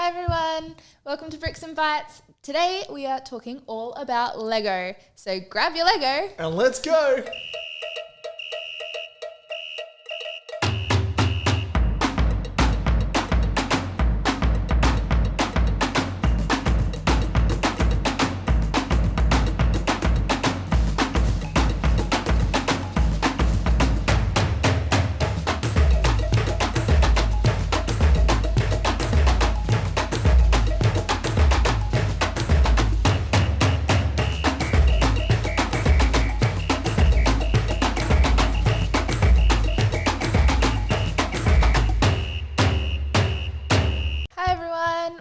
everyone, welcome to Bricks and Bytes. Today we are talking all about Lego, so grab your Lego and let's go!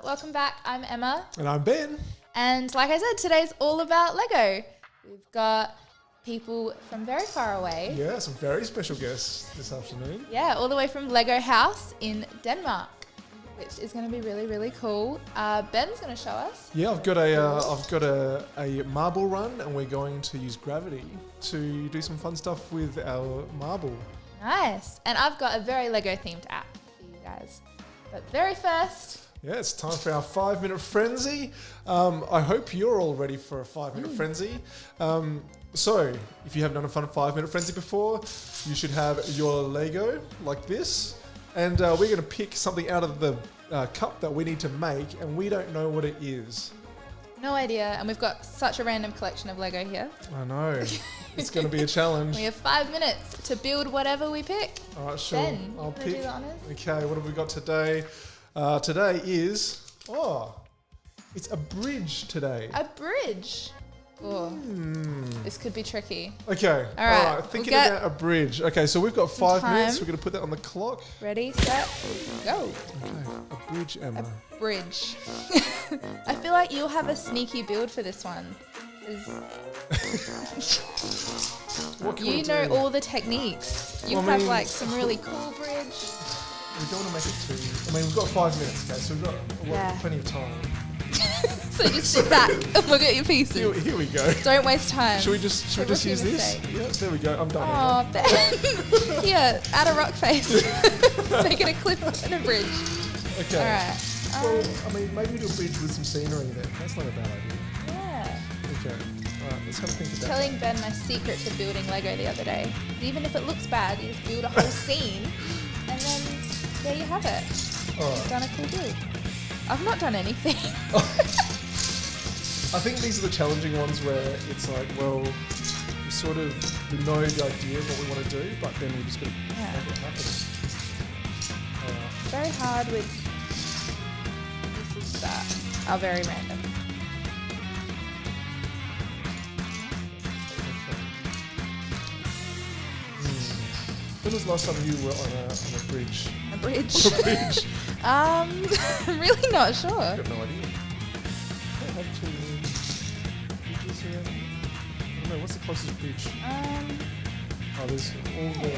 Welcome back, I'm Emma. And I'm Ben. And like I said, today's all about Lego. We've got people from very far away. Yeah, some very special guests this afternoon. Yeah, all the way from Lego House in Denmark, which is going to be really, really cool. Ben's going to show us. Yeah, I've got a marble run, and we're going to use gravity to do some fun stuff with our marble. Nice. And I've got a very Lego themed app for you guys. But very first... Yeah, it's time for our 5-minute frenzy. I hope you're all ready for a 5-minute frenzy. So, if you haven't done a fun 5-minute frenzy before, you should have your Lego like this. And we're going to pick something out of the cup that we need to make, and we don't know what it is. No idea. And we've got such a random collection of Lego here. I know. It's going to be a challenge. We have 5 minutes to build whatever we pick. All right, sure. Ben, I'll do pick. the honors? Okay, what have we got today? Today is, it's a bridge today. A bridge. Oh, This could be tricky. Okay, all right. Thinking about a bridge. Okay, so we've got 5 minutes. We're going to put that on the clock. Ready, set, go. Okay, a bridge, Emma. A bridge. I feel like you'll have a sneaky build for this one. What can you we know do? all the techniques. You have like some really cool bridge. We don't want to make it too... I mean, we've got 5 minutes, okay, so we've got plenty of time. So just sit back and look at your pieces. Here we go. Don't waste time. Should we just use this? Yeah, there we go. I'm done. Oh, Ben. Here, add a rock face. Make it a cliff and a bridge. Okay. All right. Well, I mean, maybe do a bridge with some scenery then. That's not a bad idea. Yeah. Okay. All right, let's have a think about Telling Ben my secret to building Lego the other day. Even if it looks bad, you just build a whole scene, and then there you have it. You've done a cool build. I've not done anything. I think these are the challenging ones where it's like, well, we know the idea of what we want to do, but then we just got to make it happen. Very hard with this is that are very random. When was the last time you were on a bridge? A bridge? On a bridge? I'm really not sure. I've got no idea. I have two bridges here. I don't know, what's the closest bridge? There's all the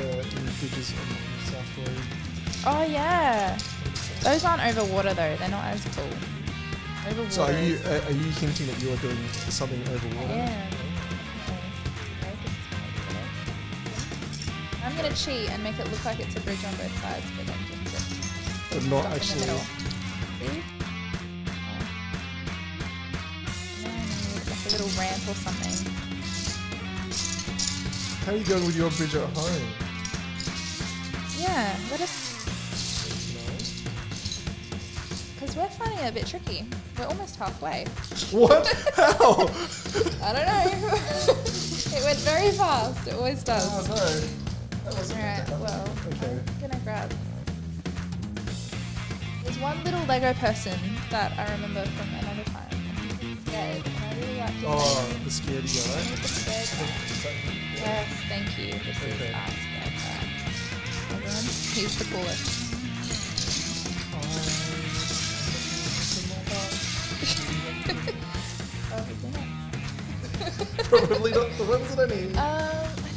bridges on the South Road. Oh yeah. Those aren't over water though, they're not as cool. Over water. So are you hinting that you are doing something over water? Yeah. I'm going to cheat and make it look like it's a bridge on both sides, but then just But not stop actually. in the middle. See? Now I need like a little ramp or something. How are you going with your bridge at home? Yeah, let us... Because we're finding it a bit tricky. We're almost halfway. What? How? I don't know. It went very fast. It always does. Oh no. That wasn't Alright, that. well, Okay. I'm gonna grab. There's one little Lego person that I remember from another time. He's scared, and I really like his name. The scaredy guy. The scared guy. Yes, thank you. This is Okay. our scared guy. Everyone, he's the coolest. Probably not the ones that I need. I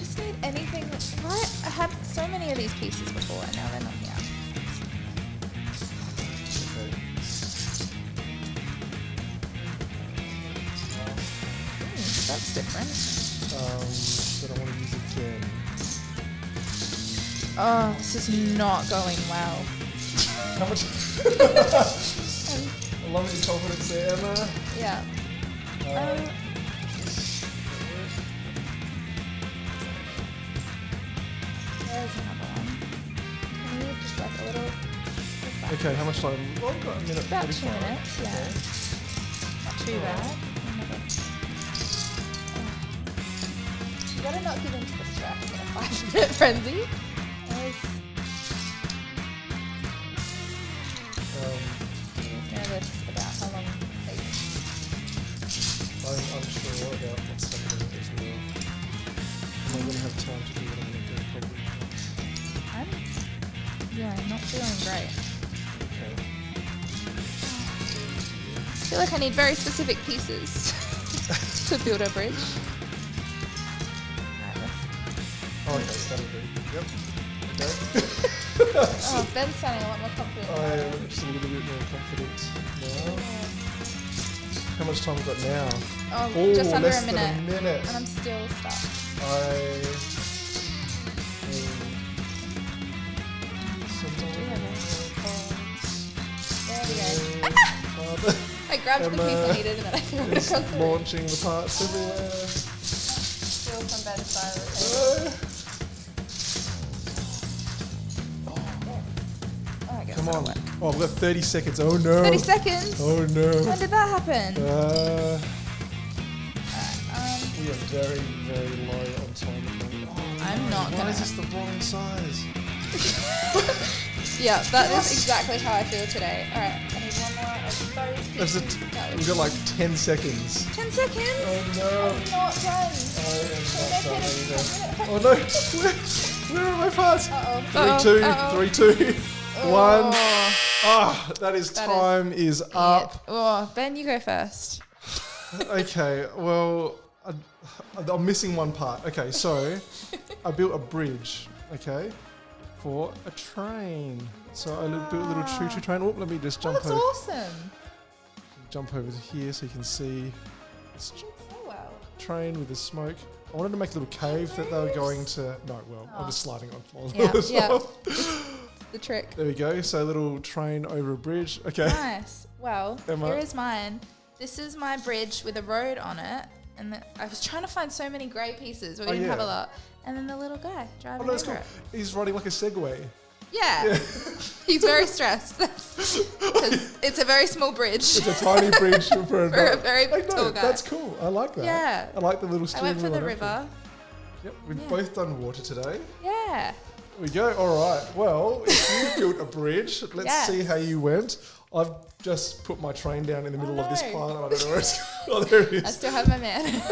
just need anything. Right? I had so many of these pieces before, and now they're not here. That's different. But I want to use it again. Oh, this is not going well. How much? There's another one. Can you just like a little... Okay, how much time? Well, I've got a minute. About 2 45. minutes, yeah. Not too bad. You gotta not give in to the stress in a 5-minute frenzy. Nervous about how long it takes. I'm unsure about what's happening as well. Am I going to have time to do what I'm going to do? Probably not. I'm not feeling great. Okay. I feel like I need very specific pieces to build a bridge. Oh, okay, that'll do. Yep. Okay. Oh, Ben's sounding a lot more confident. I am just a little bit more confident now. How much time have we got now? Oh, just under less a than minute. a minute. And I'm still stuck. There we go. I grabbed the piece I needed and then I threw it across the room. Launching the parts everywhere. Still from Ben's side of the table. Come on. Oh, we've got 30 seconds. Oh no. 30 seconds? Oh no. When did that happen? We are very, very low on time at the moment. I'm not Why gonna. is this the wrong size? Yeah, that is exactly how I feel today. Alright, I need one more of those pieces. We've got like 10 seconds. 10 seconds? Oh no. I'm not done. I am not done either. Oh no. Where are my parts? Uh-oh. 3, 2, 3, 2, 1. Oh. Ah, that is time is up. Oh, Ben, you go first. Okay, well, I'm missing one part. Okay, so I built a bridge, okay, for a train. So I built a little choo-choo train. Oh, let me just jump that's over. awesome. Jump over here so you can see this So well. train with the smoke. I wanted to make a little cave that they were going to. No, well, I'm just sliding on. Yeah. The trick. There we go. So a little train over a bridge. Okay. Nice. Well, Emma. here is mine. This is my bridge with a road on it. And I was trying to find so many grey pieces, but we didn't have a lot. And then the little guy driving over cool. it. He's riding like a Segway. Yeah. He's very stressed. Because it's a very small bridge. It's a tiny bridge for a very tall guy. That's cool. I like that. Yeah. I like the little steering I went for wheel the and everything. river. Yep, we've both done water today. Yeah. There we go. All right. Well, if you built a bridge, let's see how you went. I've just put my train down in the middle of this pile. I don't know where it's going. Oh, there it is. I still have my man.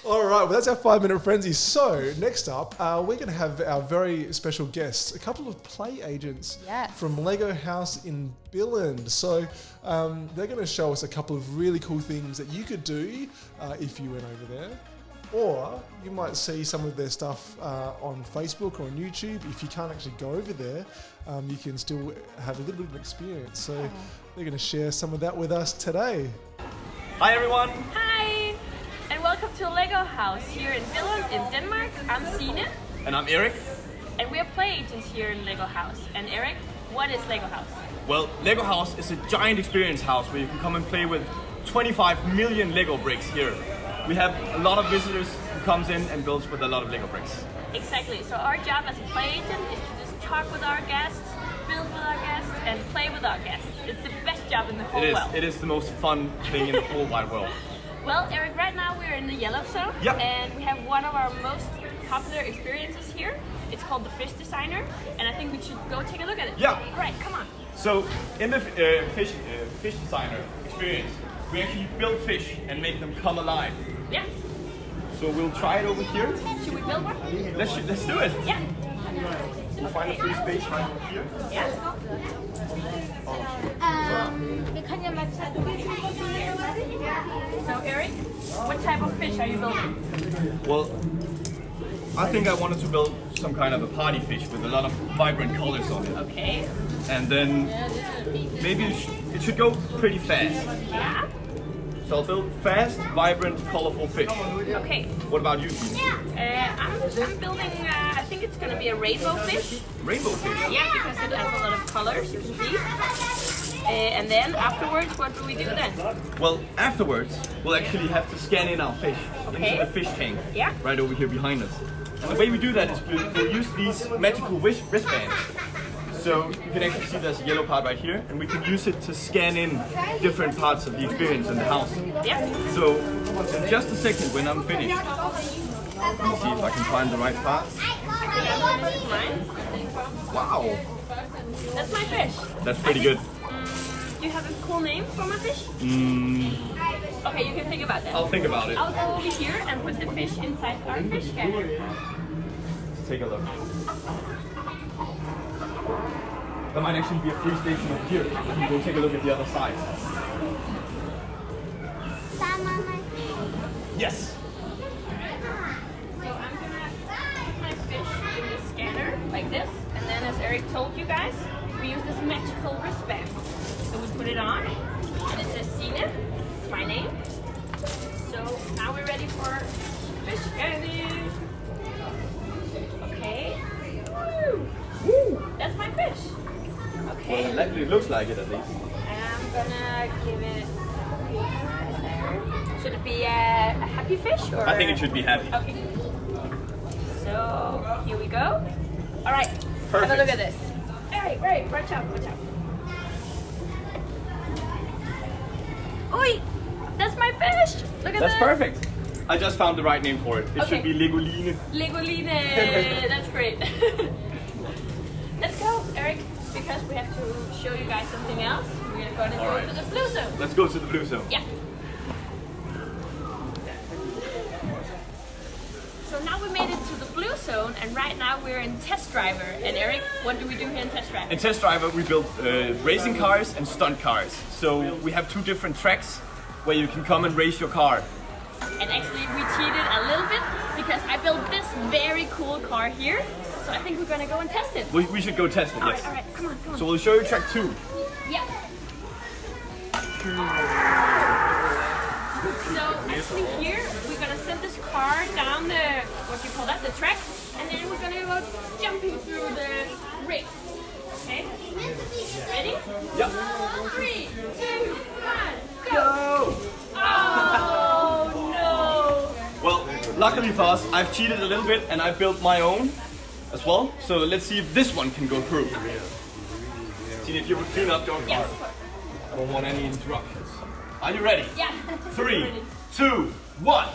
All right, well, that's our 5-minute frenzy. So, next up, we're going to have our very special guests, a couple of play agents from Lego House in Billund. So, they're going to show us a couple of really cool things that you could do if you went over there. Or you might see some of their stuff on Facebook or on YouTube. If you can't actually go over there, you can still have a little bit of experience. So, they're going to share some of that with us today. Hi, everyone. Hi, and welcome to Lego House here in Billund in Denmark. I'm Signe. And I'm Erik. And we are play agents here in Lego House. And Erik, what is Lego House? Well, Lego House is a giant experience house where you can come and play with 25 million Lego bricks here. We have a lot of visitors who comes in and builds with a lot of Lego bricks. Exactly, so our job as a play agent is to just talk with our guests, build with our guests, and play with our guests. It's the best job in the whole world. It is the most fun thing in the whole wide world. Well, Erik, right now we're in the yellow zone, and we have one of our most popular experiences here. It's called the Fish Designer, and I think we should go take a look at it. Yeah. All right, come on. So, in the fish Designer experience, we actually build fish and make them come alive. Yeah. So we'll try it over here. Should we build one? Let's do it. Yeah. We'll find a free space right over here. Yeah. So Erik, what type of fish are you building? Well, I think I wanted to build some kind of a party fish with a lot of vibrant colors on it. Okay. And then maybe it should go pretty fast. Yeah. So I'll build fast, vibrant, colorful fish. Okay. What about you? I'm building, I think it's going to be a rainbow fish. Rainbow fish? Yeah, because it has a lot of colors, you can see. And then afterwards, what do we do then? Well, afterwards, we'll actually have to scan in our fish into the fish tank right over here behind us. And the way we do that is we'll use these magical wristbands. So you can actually see there's a yellow part right here, and we can use it to scan in different parts of the experience in the house. Yeah. So in just a second, when I'm finished, let's see if I can find the right parts. Wow. That's my fish. That's pretty good. Do you have a cool name for my fish? Okay, you can think about that. I'll think about it. I'll go over here and put the fish inside our fish scanner. Let's take a look. There might actually be a free station over here. We can go take a look at the other side. Yes. So I'm gonna put my fish in the scanner like this, and then as Erik told you guys, we use this magical wristband. So we put it on, and it says Signe, it's my name. So now we're ready for fish scanning. Okay. Woo! That's my fish. Okay. Well, it looks like it at least. I'm gonna give it. Should it be a happy fish or? I think it should be happy. Okay. So here we go. All right. Perfect. Have a look at this. Right. Watch out. Oi! That's my fish. Look at this. That's perfect. I just found the right name for it. It should be Legoline. Legoline. That's great. Let's go, Erik, because we have to show you guys something else. We're going to go to the blue zone. Let's go to the blue zone. Yeah. So now we made it to the blue zone, and right now we're in Test Driver. And Erik, what do we do here in Test Driver? In Test Driver, we build racing cars and stunt cars. So we have two different tracks where you can come and race your car. And actually, we cheated a little bit because I built this very cool car here. So I think we're gonna go and test it. We should go test it, yes. All right, come on. So we'll show you track 2. Yeah. So actually here, we're gonna send this car down the, what do you call that, the track, and then we're gonna go jumping through the race. Okay? Ready? Yeah. 3, 2, 1, go! Oh no! Well, luckily for us, I've cheated a little bit and I built my own as well. So let's see if this one can go through. See if you would clean up your car. Yes. I don't want any interruptions. Are you ready? Yeah. 3, 2, 1.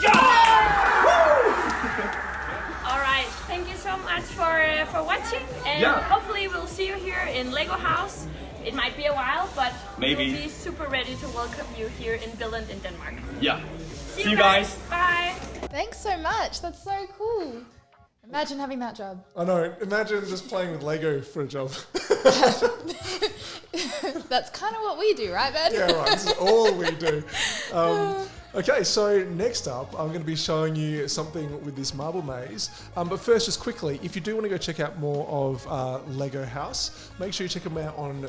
Yeah! All right. Thank you so much for watching, and hopefully we'll see you here in Lego House. It might be a while, but maybe. we'll be super ready to welcome you here in Billund in Denmark. Yeah. See you guys. Bye. Thanks so much. That's so cool. Imagine having that job. I know. Imagine just playing with Lego for a job. That's kind of what we do, right, Ben? Yeah, right. This is all we do. Okay, so next up, I'm going to be showing you something with this marble maze. But first, just quickly, if you do want to go check out more of Lego House, make sure you check them out on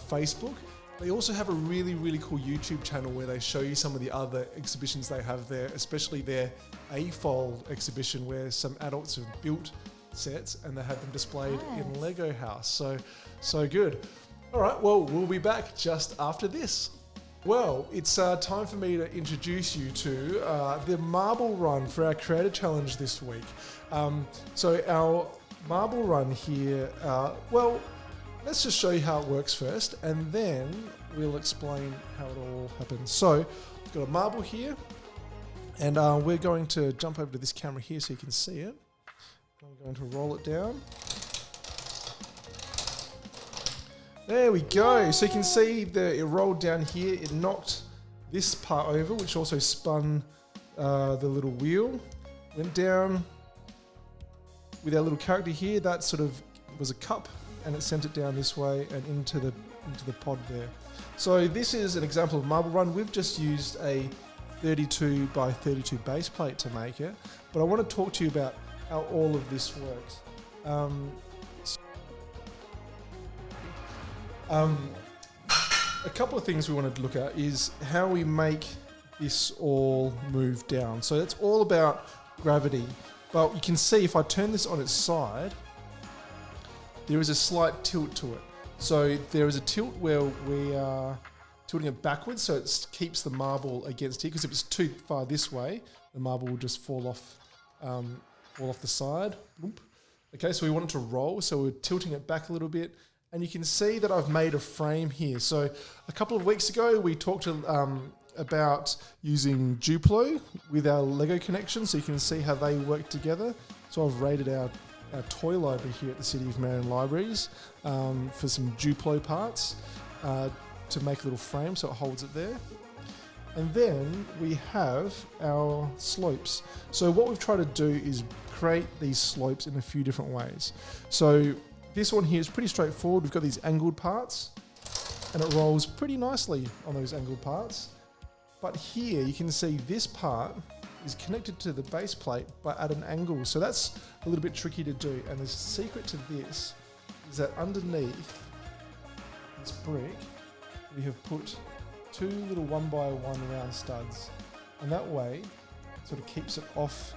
Facebook. They also have a really, really cool YouTube channel where they show you some of the other exhibitions they have there, especially their AFOL exhibition where some adults have built sets and they have them displayed in Lego House. So good. All right, well, we'll be back just after this. Well, it's time for me to introduce you to the marble run for our Creator Challenge this week. So our marble run here, well, let's just show you how it works first, and then we'll explain how it all happens. So, we've got a marble here, and we're going to jump over to this camera here so you can see it. I'm going to roll it down. There we go. So you can see that it rolled down here. It knocked this part over, which also spun the little wheel. Went down with our little character here. That sort of was a cup, and it sent it down this way and into the pod there. So this is an example of marble run. We've just used a 32 by 32 base plate to make it, but I want to talk to you about how all of this works. A couple of things we wanted to look at is how we make this all move down. So it's all about gravity. But you can see if I turn this on its side, there is a slight tilt to it. So there is a tilt where we are tilting it backwards, so it keeps the marble against here, because if it's too far this way, the marble will just fall off the side. Boop. Okay, so we want it to roll, so we're tilting it back a little bit, and you can see that I've made a frame here. So a couple of weeks ago, we talked about using Duplo with our Lego connection, so you can see how they work together. So I've rated our toy library here at the City of Marion Libraries for some Duplo parts to make a little frame so it holds it there. And then we have our slopes. So what we've tried to do is create these slopes in a few different ways. So this one here is pretty straightforward. We've got these angled parts and it rolls pretty nicely on those angled parts. But here you can see this part is connected to the base plate but at an angle. So that's a little bit tricky to do. And the secret to this is that underneath this brick, we have put 2 little 1x1 round studs. And that way, it sort of keeps it off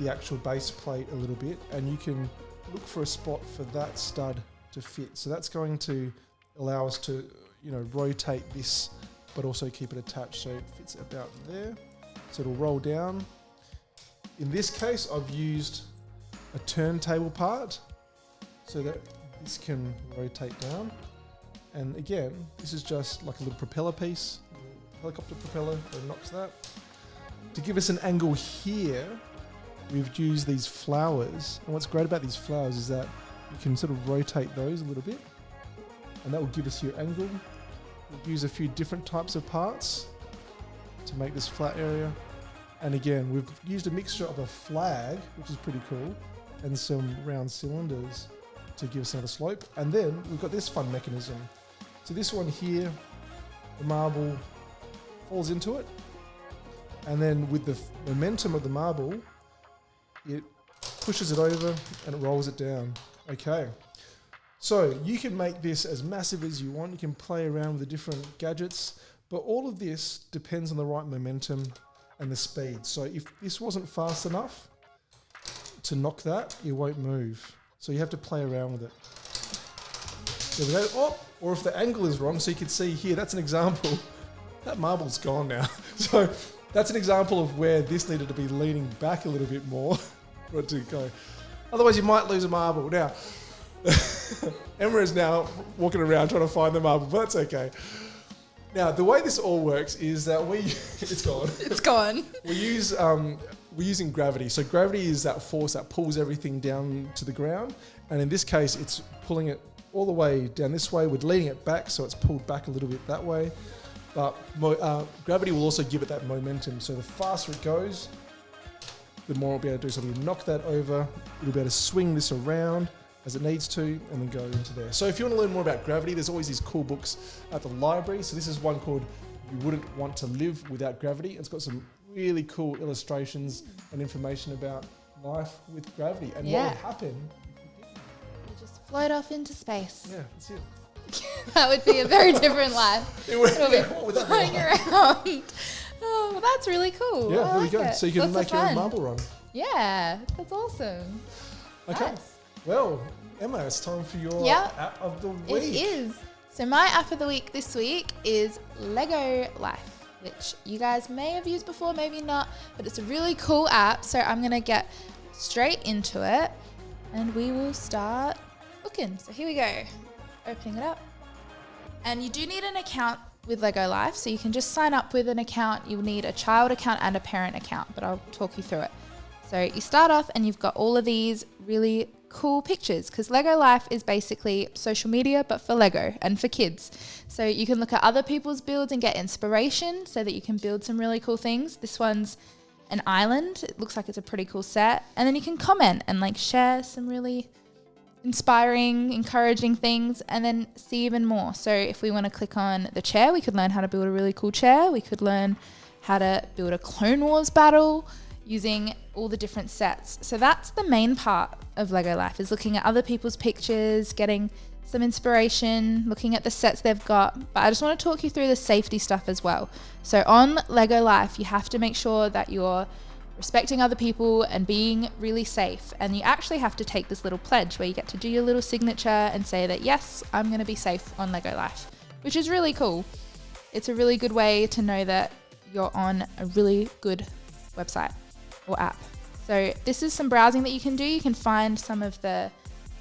the actual base plate a little bit, and you can look for a spot for that stud to fit. So that's going to allow us to, rotate this, but also keep it attached so it fits about there. So it'll roll down. In this case, I've used a turntable part so that this can rotate down. And again, this is just like a little propeller piece, helicopter propeller that knocks that. To give us an angle here, we've used these flowers. And what's great about these flowers is that you can sort of rotate those a little bit, and that will give us your angle. We'll use a few different types of parts to make this flat area. And again, we've used a mixture of a flag, which is pretty cool, and some round cylinders to give us another slope. And then we've got this fun mechanism. So this one here, the marble falls into it, and then with the momentum of the marble, it pushes it over and it rolls it down. Okay, so you can make this as massive as you want. You can play around with the different gadgets, but all of this depends on the right momentum and the speed. So if this wasn't fast enough to knock that, it won't move. So you have to play around with it. There we go. Oh, or if the angle is wrong, so you can see here, that's an example. That marble's gone now. So that's an example of where this needed to be leaning back a little bit more for it to go. Otherwise, you might lose a marble. Now, Emma is now walking around trying to find the marble, but that's okay. Now, the way this all works is that it's gone. It's gone. We're using gravity. So gravity is that force that pulls everything down to the ground. And in this case, it's pulling it all the way down this way. We're leaning it back, so it's pulled back a little bit that way. But gravity will also give it that momentum. So the faster it goes, the more it'll be able to do. So we knock that over. It'll be able to swing this around as it needs to, and then go into there. So if you want to learn more about gravity, there's always these cool books at the library. So this is one called You Wouldn't Want to Live Without Gravity. It's got some really cool illustrations and information about life with gravity and what would happen. You just float off into space. Yeah, that's it. That would be a very different life. It'll be flying around. Oh, well, that's really cool. Yeah, there we go. It. So you can Lots make your own marble run. Yeah, that's awesome. Okay. Nice. Well, Emma, it's time for your app of the week. It is. So my app of the week this week is Lego Life, which you guys may have used before, maybe not, but it's a really cool app. So I'm going to get straight into it and we will start looking. So here we go. Opening it up. And you do need an account with Lego Life. So you can just sign up with an account. You'll need a child account and a parent account, but I'll talk you through it. So you start off and you've got all of these really cool pictures, because Lego Life is basically social media but for Lego and for kids. So you can look at other people's builds and get inspiration so that you can build some really cool things. This one's an island. It looks like it's a pretty cool set. And then you can comment and like share some really inspiring, encouraging things, and then see even more. So if we want to click on the chair, we could learn how to build a really cool chair. We could learn how to build a Clone Wars battle using all the different sets. So that's the main part of Lego Life, is looking at other people's pictures, getting some inspiration, looking at the sets they've got. But I just want to talk you through the safety stuff as well. So on Lego Life, you have to make sure that your respecting other people and being really safe. And you actually have to take this little pledge where you get to do your little signature and say that, yes, I'm going to be safe on Lego Life, which is really cool. It's a really good way to know that you're on a really good website or app. So this is some browsing that you can do. You can find some of the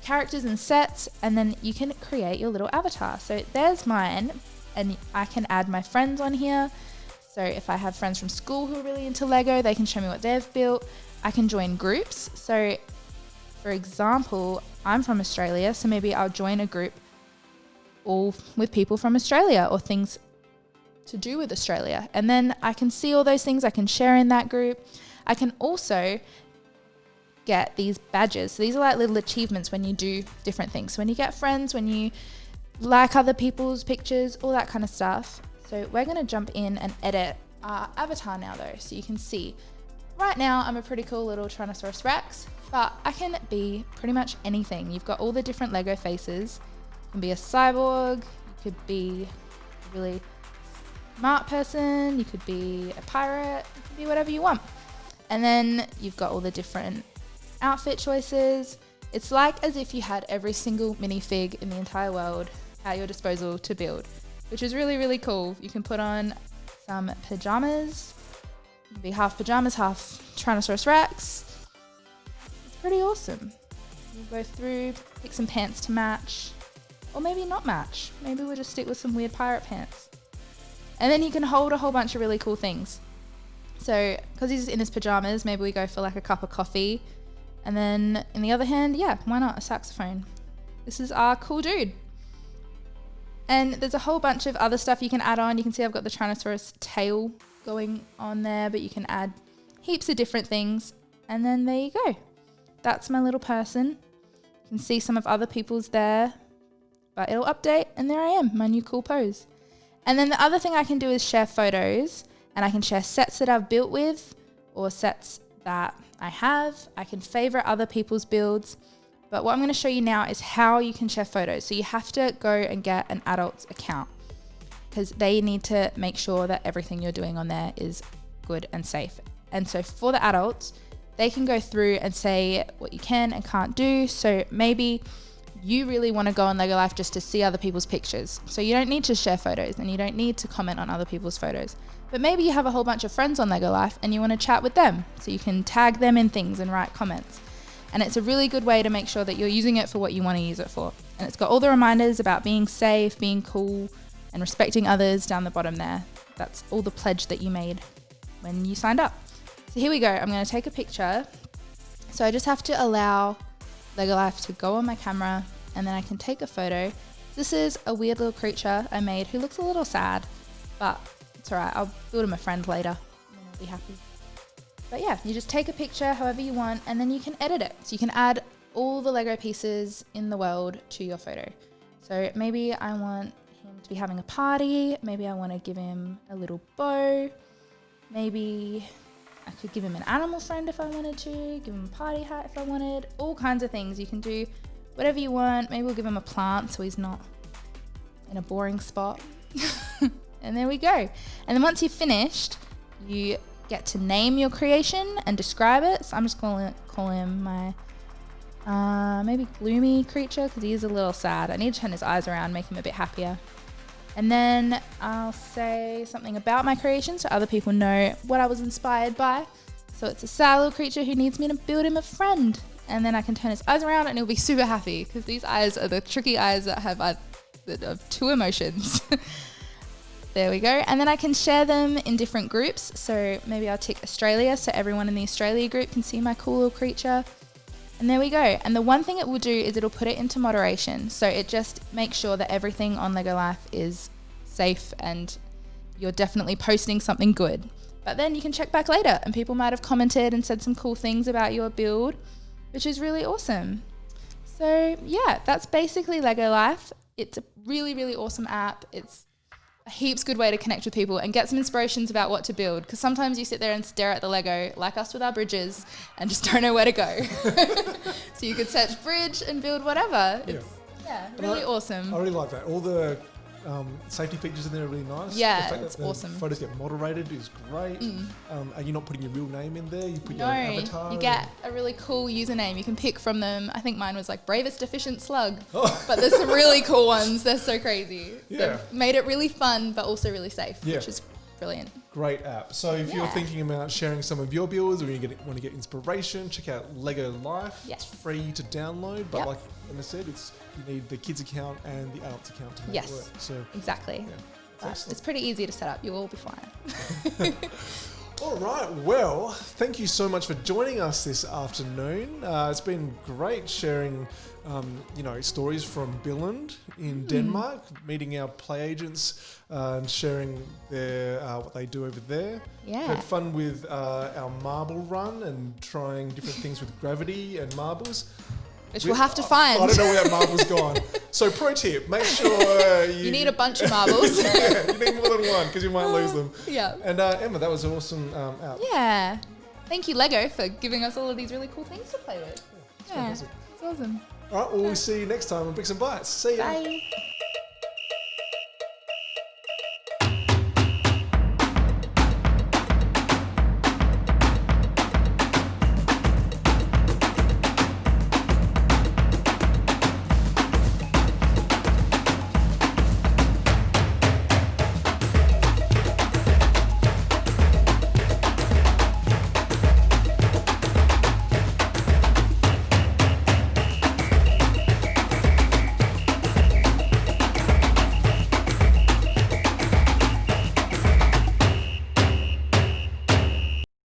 characters and sets, and then you can create your little avatar. So there's mine, and I can add my friends on here. So if I have friends from school who are really into Lego, they can show me what they've built. I can join groups. So for example, I'm from Australia, so maybe I'll join a group all with people from Australia or things to do with Australia. And then I can see all those things I can share in that group. I can also get these badges. So these are like little achievements when you do different things. So when you get friends, when you like other people's pictures, all that kind of stuff. So we're going to jump in and edit our avatar now though. So you can see right now I'm a pretty cool little Tyrannosaurus Rex, but I can be pretty much anything. You've got all the different Lego faces. You can be a cyborg, you could be a really smart person, you could be a pirate, you can be whatever you want. And then you've got all the different outfit choices. It's like as if you had every single minifig in the entire world at your disposal to build, which is really, really cool. You can put on some pajamas. You can be half pajamas, half Tyrannosaurus Rex. It's pretty awesome. We'll go through, pick some pants to match, or maybe not match. Maybe we'll just stick with some weird pirate pants. And then you can hold a whole bunch of really cool things. So, because he's in his pajamas, maybe we go for like a cup of coffee. And then in the other hand, yeah, why not a saxophone? This is our cool dude. And there's a whole bunch of other stuff you can add on. You can see I've got the Tyrannosaurus tail going on there, but you can add heaps of different things. And then there you go. That's my little person. You can see some of other people's there, but it'll update and there I am, my new cool pose. And then the other thing I can do is share photos, and I can share sets that I've built with or sets that I have. I can favorite other people's builds. But what I'm going to show you now is how you can share photos. So you have to go and get an adult's account because they need to make sure that everything you're doing on there is good and safe. And so for the adults, they can go through and say what you can and can't do. So maybe you really want to go on Lego Life just to see other people's pictures. So you don't need to share photos and you don't need to comment on other people's photos. But maybe you have a whole bunch of friends on Lego Life and you want to chat with them. So you can tag them in things and write comments. And it's a really good way to make sure that you're using it for what you want to use it for. And it's got all the reminders about being safe, being cool, and respecting others down the bottom there. That's all the pledge that you made when you signed up. So here we go. I'm going to take a picture. So I just have to allow Lego Life to go on my camera, and then I can take a photo. This is a weird little creature I made who looks a little sad, but it's all right. I'll build him a friend later, and then I'll be happy. But yeah, you just take a picture however you want, and then you can edit it. So you can add all the Lego pieces in the world to your photo. So maybe I want him to be having a party. Maybe I want to give him a little bow. Maybe I could give him an animal friend if I wanted to, give him a party hat if I wanted, all kinds of things. You can do whatever you want. Maybe we'll give him a plant so he's not in a boring spot. And there we go. And then once you've finished, you get to name your creation and describe it. So I'm just call him my maybe gloomy creature because he is a little sad. I need to turn his eyes around, make him a bit happier. And then I'll say something about my creation so other people know what I was inspired by. So it's a sad little creature who needs me to build him a friend. And then I can turn his eyes around and he'll be super happy because these eyes are the tricky eyes that have two emotions. There we go. And then I can share them in different groups. So maybe I'll tick Australia so everyone in the Australia group can see my cool little creature. And there we go. And the one thing it will do is it'll put it into moderation. So it just makes sure that everything on Lego Life is safe and you're definitely posting something good. But then you can check back later and people might have commented and said some cool things about your build, which is really awesome. So yeah, that's basically Lego Life. It's a really, really awesome app. It's a heaps good way to connect with people and get some inspirations about what to build, because sometimes you sit there and stare at the Lego like us with our bridges and just don't know where to go. So you could search bridge and build whatever. It's really awesome. I really like that. All the safety features in there are really nice. Yeah, the fact it's that the awesome. photos get moderated is great. And you're not putting your real name in there. You put your No, avatar. you get a really cool username. You can pick from them. I think mine was like bravest efficient slug. Oh. But there's some really cool ones. They're so crazy. Yeah. They've made it really fun, but also really safe, Yeah. which is brilliant. Great app. So if you're Yeah. thinking about sharing some of your builds or you want to get inspiration, check out Lego Life. Yes. It's free to download, but Yep. like Emma said, you need the kids account and the adults account to make Yes. it work. So Exactly. yeah, But excellent. it's pretty easy to set up. You'll all be fine. All right. Well, thank you so much for joining us this afternoon. It's been great sharing, stories from Billund in Denmark, meeting our play agents and sharing their what they do over there. Yeah. Had fun with our marble run and trying different things with gravity and marbles. Which we'll have to find. I don't know where that marble's gone. So pro tip, make sure You need a bunch of marbles. yeah, you need more than one because you might lose them. Yeah. And Emma, that was an awesome app. Yeah. Thank you, Lego, for giving us all of these really cool things to play with. Yeah. fantastic. It's awesome. All right, well, we'll see you next time on Bricks and Bytes. See ya. Bye.